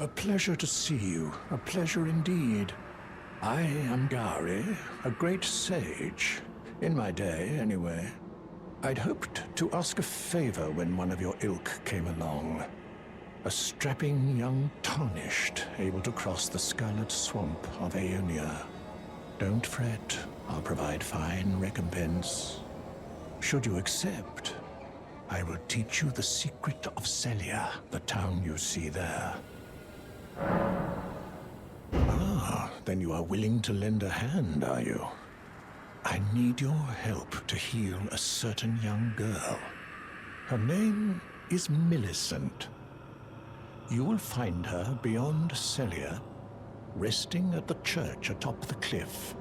A pleasure to see you. A pleasure indeed. I am Gari, a great sage. In my day, anyway. I'd hoped to ask a favor when one of your ilk came along. A strapping young tarnished, able to cross the scarlet swamp of Aeonia. Don't fret, I'll provide fine recompense. Should you accept, I will teach you the secret of Celia, the town you see there. Ah, then you are willing to lend a hand, are you? I need your help to heal a certain young girl. Her name is Millicent. You will find her beyond Celia, resting at the church atop the cliff,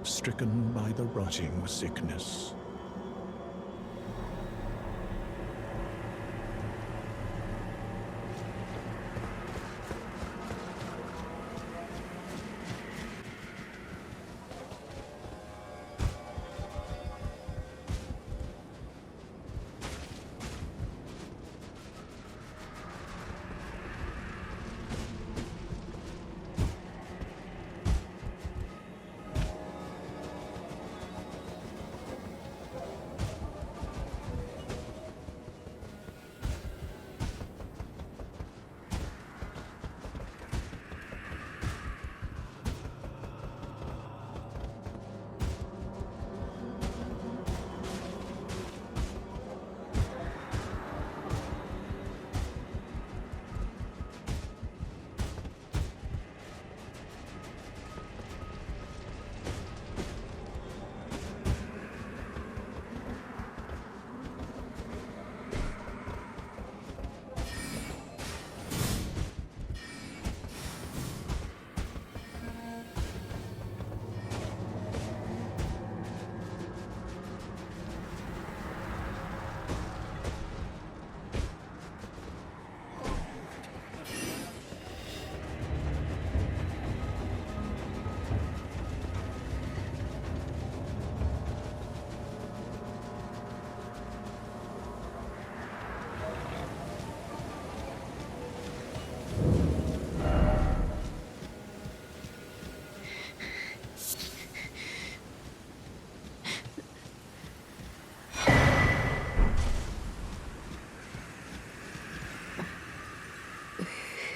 stricken by the rotting sickness.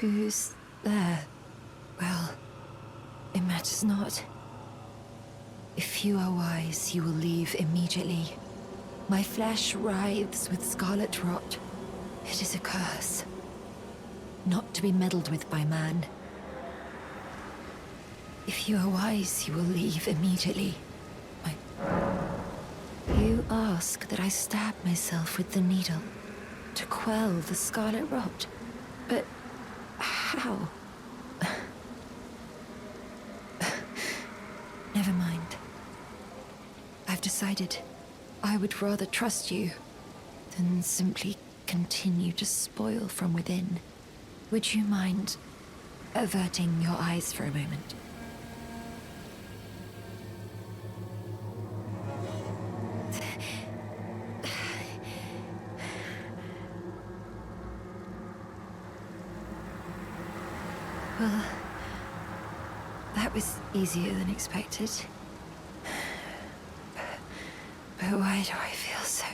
Who's there? Well, it matters not. If you are wise, you will leave immediately. My flesh writhes with scarlet rot. It is a curse. Not to be meddled with by man. If you are wise, you will leave immediately. You ask that I stab myself with the needle to quell the scarlet rot. But how? Never mind. I've decided I would rather trust you than simply continue to spoil from within. Would you mind averting your eyes for a moment? Well, that was easier than expected. But why do I feel so...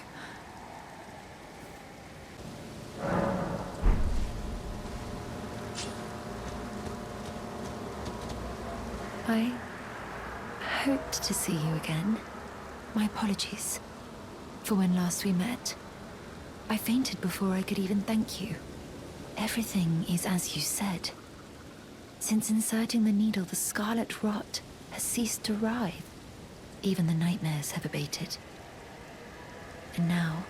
I hoped to see you again. My apologies for when last we met. I fainted before I could even thank you. Everything is as you said. Since inserting the needle, the scarlet rot has ceased to writhe. Even the nightmares have abated. And now,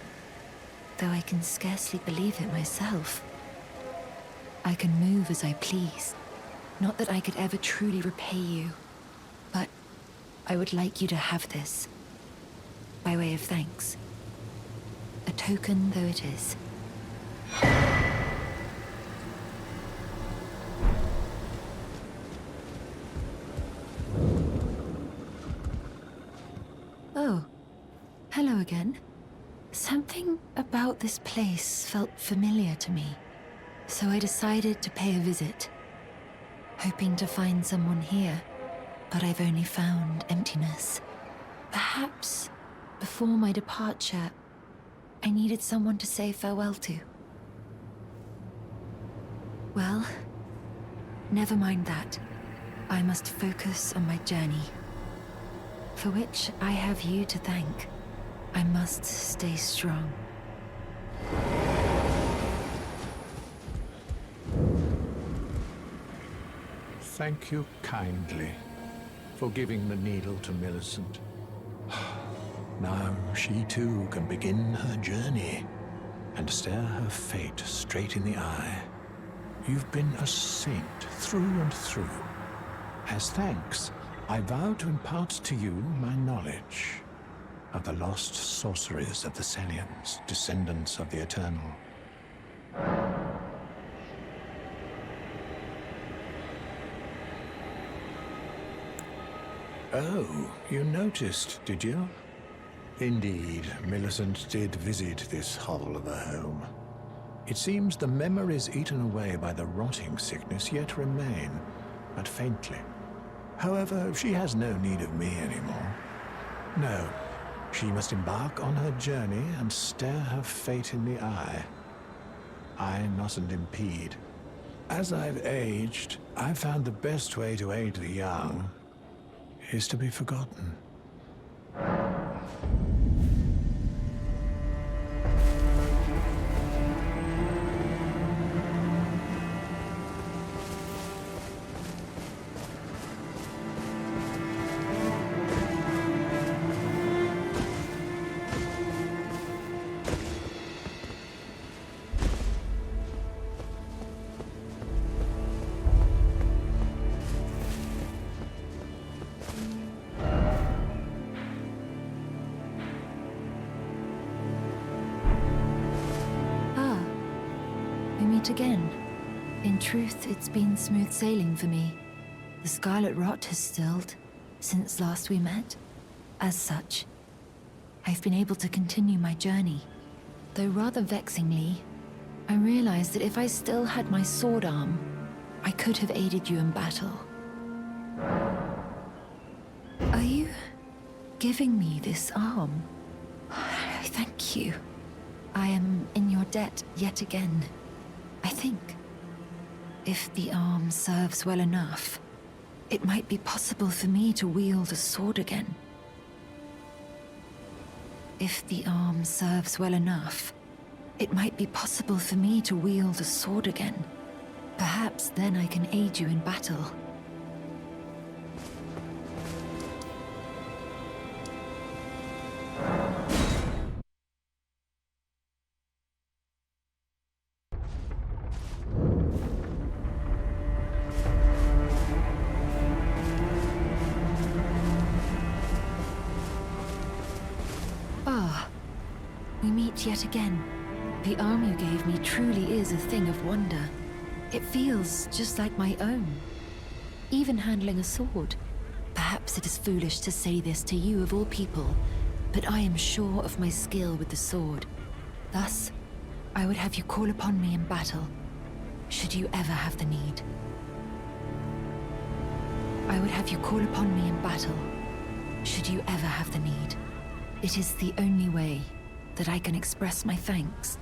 though I can scarcely believe it myself, I can move as I please. Not that I could ever truly repay you, but I would like you to have this, by way of thanks. A token though it is. Oh, hello again. Something about this place felt familiar to me. So I decided to pay a visit, hoping to find someone here, but I've only found emptiness. Perhaps before my departure, I needed someone to say farewell to. Well, never mind that. I must focus on my journey, for which I have you to thank. I must stay strong. Thank you kindly for giving the needle to Millicent. Now she too can begin her journey and stare her fate straight in the eye. You've been a saint through and through. As thanks, I vow to impart to you my knowledge of the lost sorceries of the Selians, descendants of the Eternal. Oh, you noticed, did you? Indeed, Millicent did visit this hovel of a home. It seems the memories eaten away by the rotting sickness yet remain, but faintly. However, she has no need of me anymore. No, she must embark on her journey and stare her fate in the eye. I mustn't impede. As I've aged, I've found the best way to aid the young is to be forgotten. Again. In truth, it's been smooth sailing for me. The Scarlet Rot has stilled since last we met. As such, I've been able to continue my journey. Though rather vexingly, I realized that if I still had my sword arm, I could have aided you in battle. Are you giving me this arm? Thank you. I am in your debt yet again. I think, if the arm serves well enough, it might be possible for me to wield a sword again. If the arm serves well enough, it might be possible for me to wield a sword again. Perhaps then I can aid you in battle. We meet yet again. The arm you gave me truly is a thing of wonder. It feels just like my own. Even handling a sword. Perhaps it is foolish to say this to you of all people, but I am sure of my skill with the sword. Thus, I would have you call upon me in battle, should you ever have the need. I would have you call upon me in battle, should you ever have the need. It is the only way that I can express my thanks.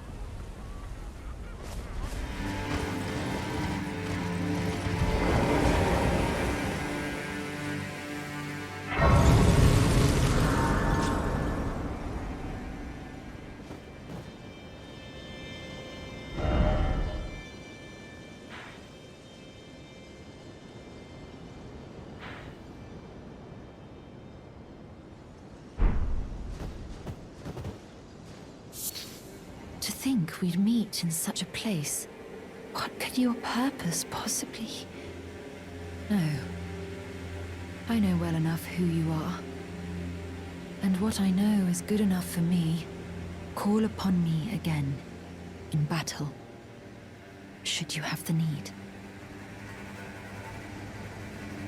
To think we'd meet in such a place. What could your purpose possibly... No. I know well enough who you are. And what I know is good enough for me. Call upon me again, in battle, should you have the need.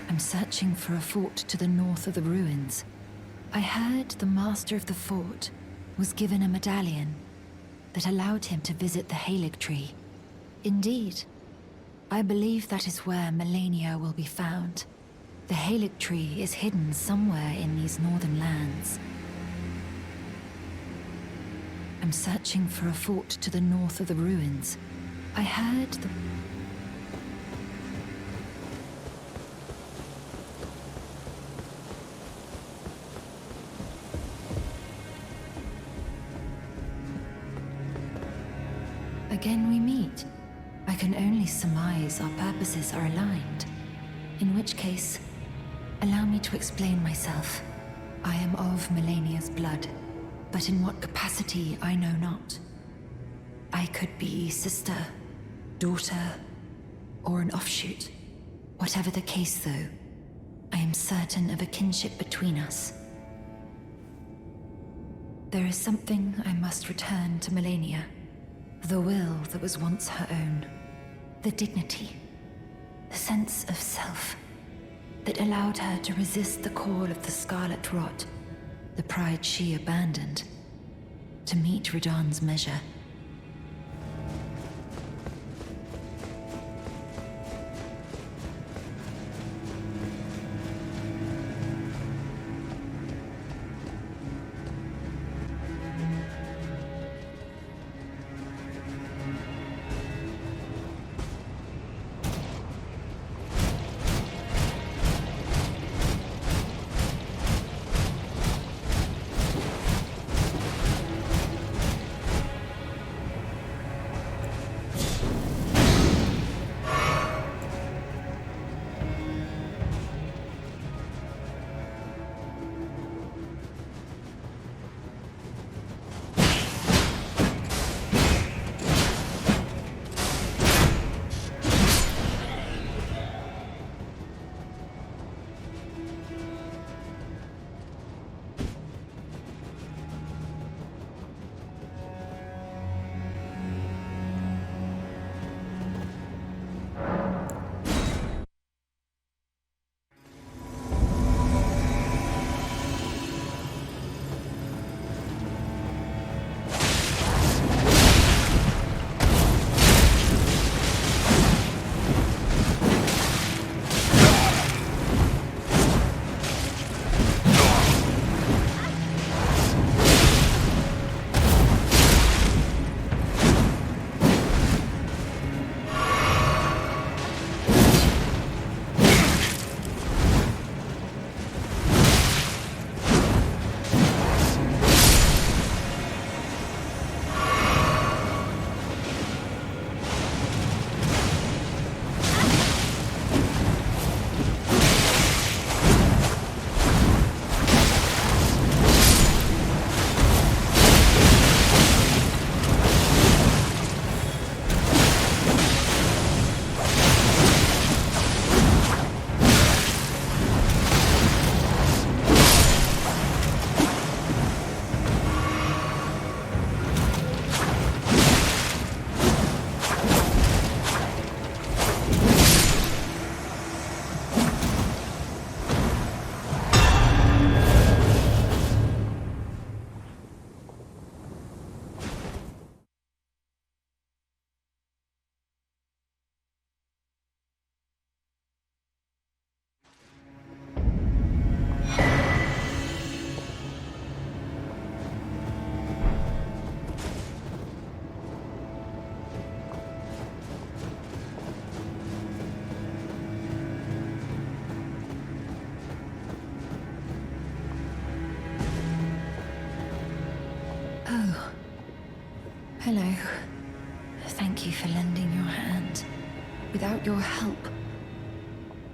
I'm searching for a fort to the north of the ruins. I heard the master of the fort was given a medallion that allowed him to visit the Halig tree. Indeed. I believe that is where Melania will be found. The Halig tree is hidden somewhere in these northern lands. I'm searching for a fort to the north of the ruins. I heard the... Again we meet. I can only surmise our purposes are aligned. In which case, allow me to explain myself. I am of Melania's blood, but in what capacity I know not. I could be sister, daughter, or an offshoot. Whatever the case, though, I am certain of a kinship between us. There is something I must return to Melania. The will that was once her own. The dignity. The sense of self. That allowed her to resist the call of the Scarlet Rot. The pride she abandoned. To meet Radahn's measure. Hello. Thank you for lending your hand. Without your help,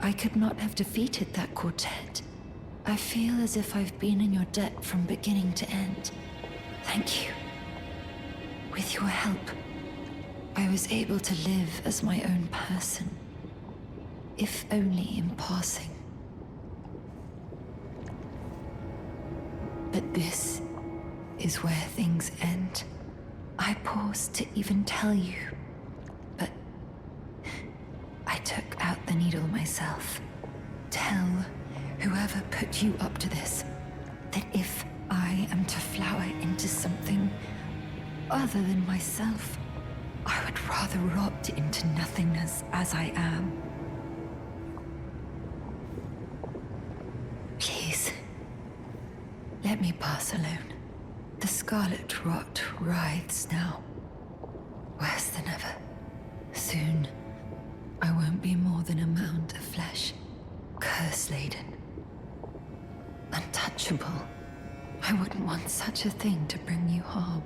I could not have defeated that quartet. I feel as if I've been in your debt from beginning to end. Thank you. With your help, I was able to live as my own person. If only in passing. But this is where things end. I paused to even tell you, but I took out the needle myself. Tell whoever put you up to this that if I am to flower into something other than myself, I would rather rot into nothingness as I am. Please, let me pass alone. The scarlet rot writhes now, worse than ever. Soon, I won't be more than a mound of flesh, curse-laden, untouchable. I wouldn't want such a thing to bring you harm.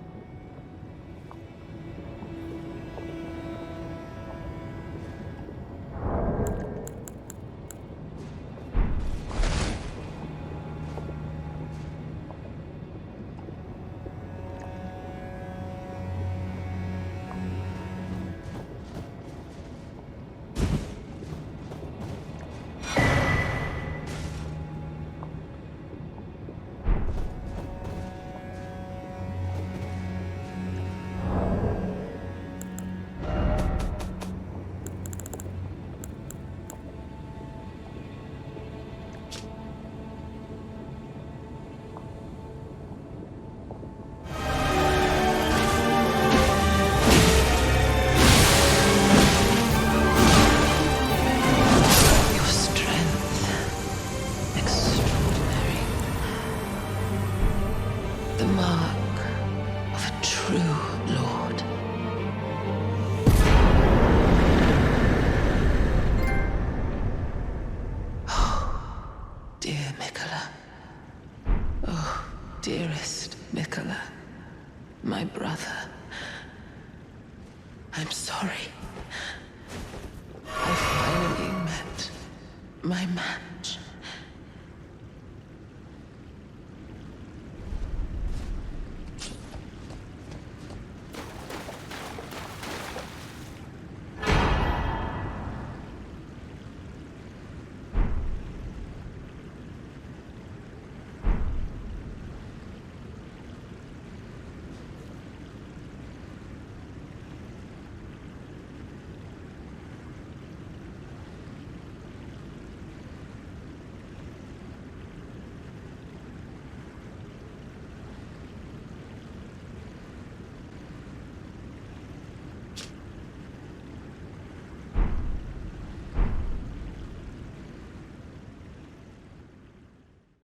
The mark of a true lord. Oh, dear Miquella. Oh, dearest Miquella. My brother. I'm sorry. I finally met my man.